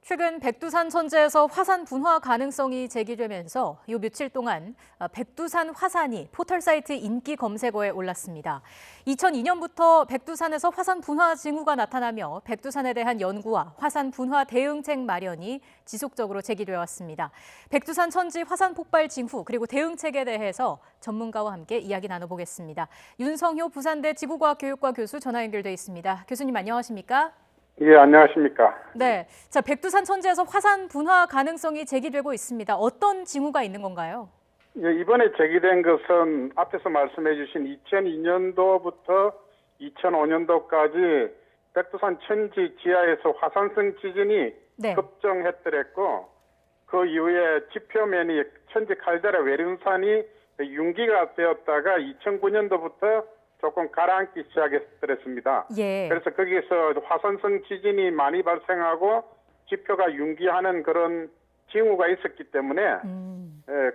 최근 백두산 천지에서 화산 분화 가능성이 제기되면서 요 며칠 동안 백두산 화산이 포털 사이트 인기 검색어에 올랐습니다. 2002년부터 백두산에서 화산 분화 징후가 나타나며 백두산에 대한 연구와 화산 분화 대응책 마련이 지속적으로 제기되어 왔습니다. 백두산 천지 화산 폭발 징후 그리고 대응책에 대해서 전문가와 함께 이야기 나눠보겠습니다. 윤성효 부산대 지구과학교육과 교수 전화 연결돼 있습니다. 교수님 안녕하십니까? 예, 안녕하십니까. 네, 자 백두산 천지에서 화산 분화 가능성이 제기되고 있습니다. 어떤 징후가 있는 건가요? 예, 이번에 제기된 것은 앞에서 말씀해 주신 2002년도부터 2005년도까지 백두산 천지 지하에서 화산성 지진이 급증했더랬고 그 이후에 지표면이 천지 칼데라 외륜산이 융기가 되었다가 2009년도부터 조금 가라앉기 시작했더랬습니다. 예. 그래서 거기에서 화산성 지진이 많이 발생하고 지표가 융기하는 그런 징후가 있었기 때문에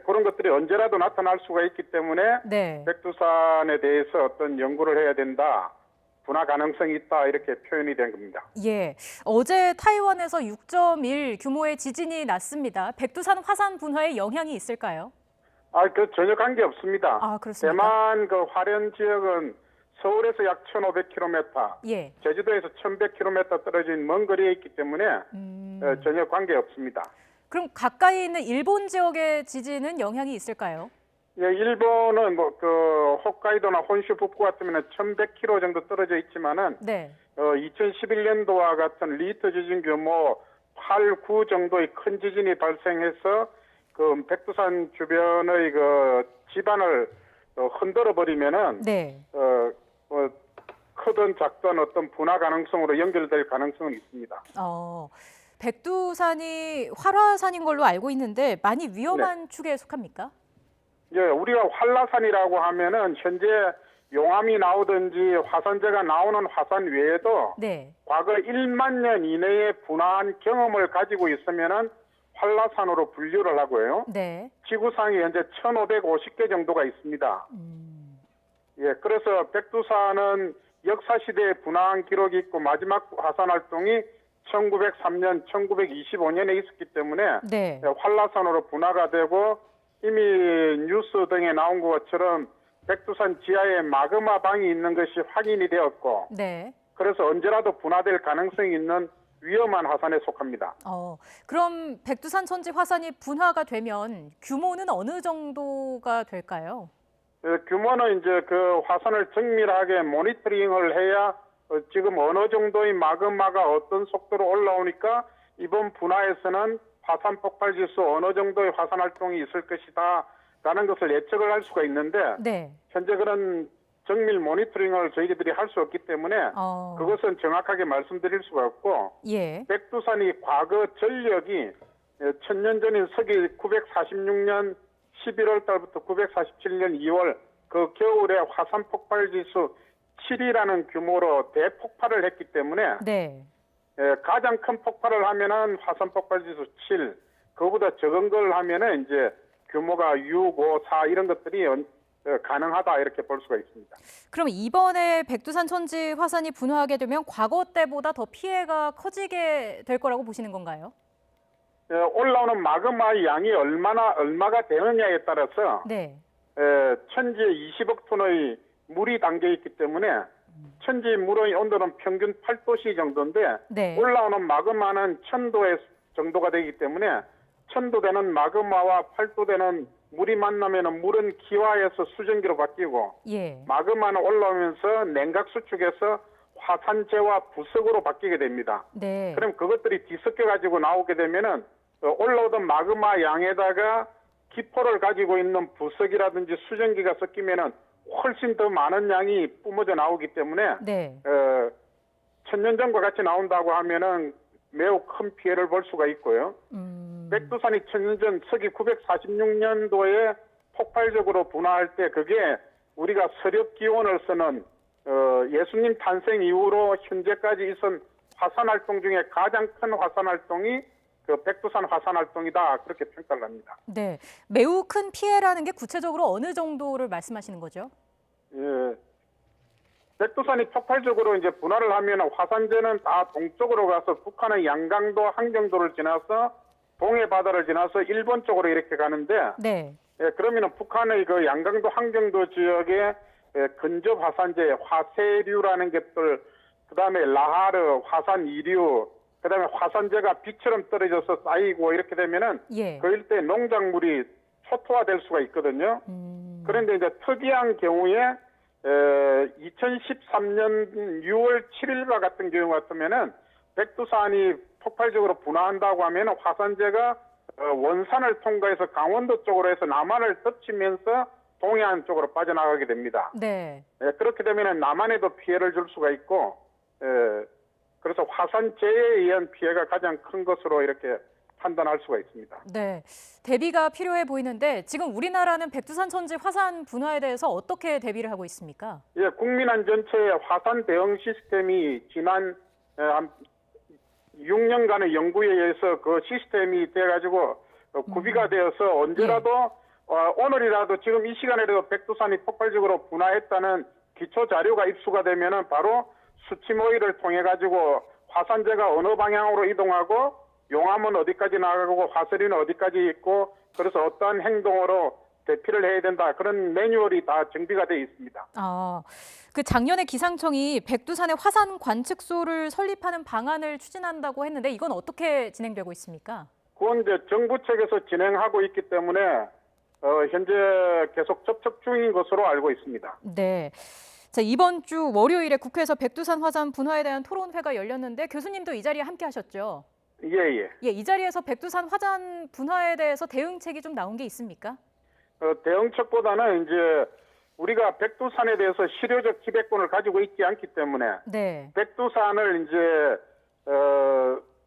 그런 것들이 언제라도 나타날 수가 있기 때문에 백두산에 대해서 어떤 연구를 해야 된다. 분화 가능성이 있다 이렇게 표현이 된 겁니다. 예, 어제 타이완에서 6.1 규모의 지진이 났습니다. 백두산 화산 분화에 영향이 있을까요? 그 전혀 관계 없습니다. 아, 그렇습니까? 대만 그 화련 지역은 서울에서 약 1,500km, 예. 제주도에서 1,100km 떨어진 먼 거리에 있기 때문에 전혀 관계 없습니다. 그럼 가까이 있는 일본 지역의 지진은 영향이 있을까요? 예, 일본은 그 홋카이도나 혼슈 북부 같으면 1,100km 정도 떨어져 있지만은 2011년도와 같은 리히터 지진 규모 8, 9 정도의 큰 지진이 발생해서 그 백두산 주변의 그 지반을 흔들어 버리면은 크든 작든 어떤 분화 가능성으로 연결될 가능성은 있습니다. 백두산이 활화산인 걸로 알고 있는데 많이 위험한 축에 속합니까? 예, 우리가 활라산이라고 하면은 현재 용암이 나오든지 화산재가 나오는 화산 외에도 과거 1만 년 이내에 분화한 경험을 가지고 있으면은 활라산으로 분류를 하고요. 지구상에 현재 1,550개 정도가 있습니다. 예, 그래서 백두산은 역사시대에 분화한 기록이 있고 마지막 화산 활동이 1903년, 1925년에 있었기 때문에 활라산으로 분화가 되고 이미 뉴스 등에 나온 것처럼 백두산 지하에 마그마 방이 있는 것이 확인이 되었고 그래서 언제라도 분화될 가능성이 있는 위험한 화산에 속합니다. 그럼 백두산 천지 화산이 분화가 되면 규모는 어느 정도가 될까요? 규모는 이제 그 화산을 정밀하게 모니터링을 해야 지금 어느 정도의 마그마가 어떤 속도로 올라오니까 이번 분화에서는 화산 폭발 지수 어느 정도의 화산 활동이 있을 것이다 라는 것을 예측을 할 수가 있는데 현재 그런 정밀 모니터링을 저희들이 할 수 없기 때문에 그것은 정확하게 말씀드릴 수가 없고 백두산이 과거 전력이 1000년 전인 서기 946년 11월 달부터 947년 2월 그 겨울에 화산 폭발 지수 7이라는 규모로 대폭발을 했기 때문에 가장 큰 폭발을 하면은 화산 폭발 지수 7, 그거보다 적은 걸 하면은 이제 규모가 6, 5, 4 이런 것들이 가능하다 이렇게 볼 수가 있습니다. 그럼 이번에 백두산 천지 화산이 분화하게 되면 과거 때보다 더 피해가 커지게 될 거라고 보시는 건가요? 올라오는 마그마의 양이 얼마가 되느냐에 따라서 천지에 20억 톤의 물이 담겨 있기 때문에 천지 물의 온도는 평균 8도씨 정도인데 올라오는 마그마는 1000도 정도가 되기 때문에 1000도 되는 마그마와 8도 되는 물이 만나면 물은 기화해서 수증기로 바뀌고 마그마는 올라오면서 냉각 수축해서 화산재와 부석으로 바뀌게 됩니다. 그럼 그것들이 뒤섞여 가지고 나오게 되면은 올라오던 마그마 양에다가 기포를 가지고 있는 부석이라든지 수증기가 섞이면은 훨씬 더 많은 양이 뿜어져 나오기 때문에 1000년 전과 같이 나온다고 하면은 매우 큰 피해를 볼 수가 있고요. 백두산이 1000년 전 서기 946년도에 폭발적으로 분화할 때 그게 우리가 서력 기원을 쓰는 예수님 탄생 이후로 현재까지 있은 화산 활동 중에 가장 큰 화산 활동이 그 백두산 화산 활동이다 그렇게 평가를 합니다. 매우 큰 피해라는 게 구체적으로 어느 정도를 말씀하시는 거죠? 백두산이 폭발적으로 이제 분화를 하면 화산재는 다 동쪽으로 가서 북한의 양강도, 함경도를 지나서 동해 바다를 지나서 일본 쪽으로 이렇게 가는데, 네. 예, 그러면은 북한의 그 양강도, 함경도 지역에 근접 화산재, 화세류라는 것들, 그다음에 라하르, 화산 이류, 그다음에 화산재가 비처럼 떨어져서 쌓이고 이렇게 되면은 예. 그 일대 농작물이 초토화될 수가 있거든요. 그런데 이제 특이한 경우에 2013년 6월 7일과 같은 경우 같으면은 백두산이 폭발적으로 분화한다고 하면 화산재가 원산을 통과해서 강원도 쪽으로 해서 남한을 덮치면서 동해안 쪽으로 빠져나가게 됩니다. 네. 그렇게 되면 남한에도 피해를 줄 수가 있고, 그래서 화산재에 의한 피해가 가장 큰 것으로 이렇게 판단할 수가 있습니다. 네. 대비가 필요해 보이는데 지금 우리나라는 백두산 천지 화산 분화에 대해서 어떻게 대비를 하고 있습니까? 예, 국민안전처의 화산 대응 시스템이 지난 한 6년간의 연구에 의해서 그 시스템이 돼가지고 구비가 되어서 언제라도 오늘이라도 지금 이 시간에라도 백두산이 폭발적으로 분화했다는 기초 자료가 입수가 되면은 바로 수치 모의를 통해 가지고 화산재가 어느 방향으로 이동하고 용암은 어디까지 나가고 화설이는 어디까지 있고 그래서 어떠한 행동으로 대피를 해야 된다. 그런 매뉴얼이 다 정비가 되어 있습니다. 그 작년에 기상청이 백두산의 화산 관측소를 설립하는 방안을 추진한다고 했는데 이건 어떻게 진행되고 있습니까? 그건 이제 정부 측에서 진행하고 있기 때문에 현재 계속 접촉 중인 것으로 알고 있습니다. 네. 자, 이번 주 월요일에 국회에서 백두산 화산 분화에 대한 토론회가 열렸는데 교수님도 이 자리에 함께 하셨죠? 예. 이 자리에서 백두산 화산 분화에 대해서 대응책이 좀 나온 게 있습니까? 대응책보다는 이제 우리가 백두산에 대해서 실효적 기백권을 가지고 있지 않기 때문에 네. 백두산을 이제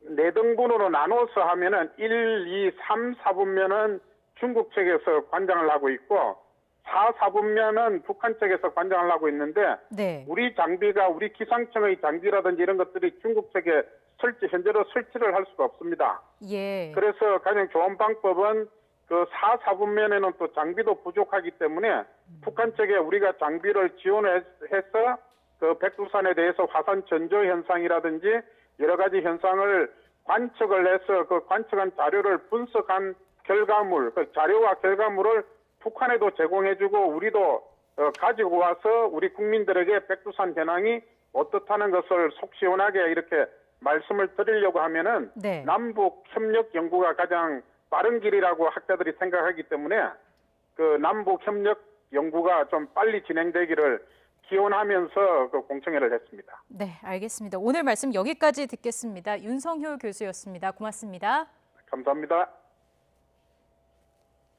4등분으로 나눠서 하면은 1, 2, 3, 4분면은 중국 측에서 관장을 하고 있고 4, 4분면은 북한 측에서 관장을 하고 있는데 네. 우리 장비가 우리 기상청의 장비라든지 이런 것들이 중국 측에 현재로 설치를 할 수가 없습니다. 예. 그래서 가장 좋은 방법은 그 4, 4분면에는 또 장비도 부족하기 때문에 북한 측에 우리가 장비를 지원해서 그 백두산에 대해서 화산 전조 현상이라든지 여러 가지 현상을 관측을 해서 그 관측한 자료를 분석한 결과물, 그 자료와 결과물을 북한에도 제공해주고 우리도 가지고 와서 우리 국민들에게 백두산 현황이 어떻다는 것을 속 시원하게 이렇게 말씀을 드리려고 하면은 네. 남북 협력 연구가 가장 빠른 길이라고 학자들이 생각하기 때문에 그 남북 협력 연구가 좀 빨리 진행되기를 기원하면서 그 공청회를 했습니다. 네, 알겠습니다. 오늘 말씀 여기까지 듣겠습니다. 윤성효 교수였습니다. 고맙습니다. 감사합니다.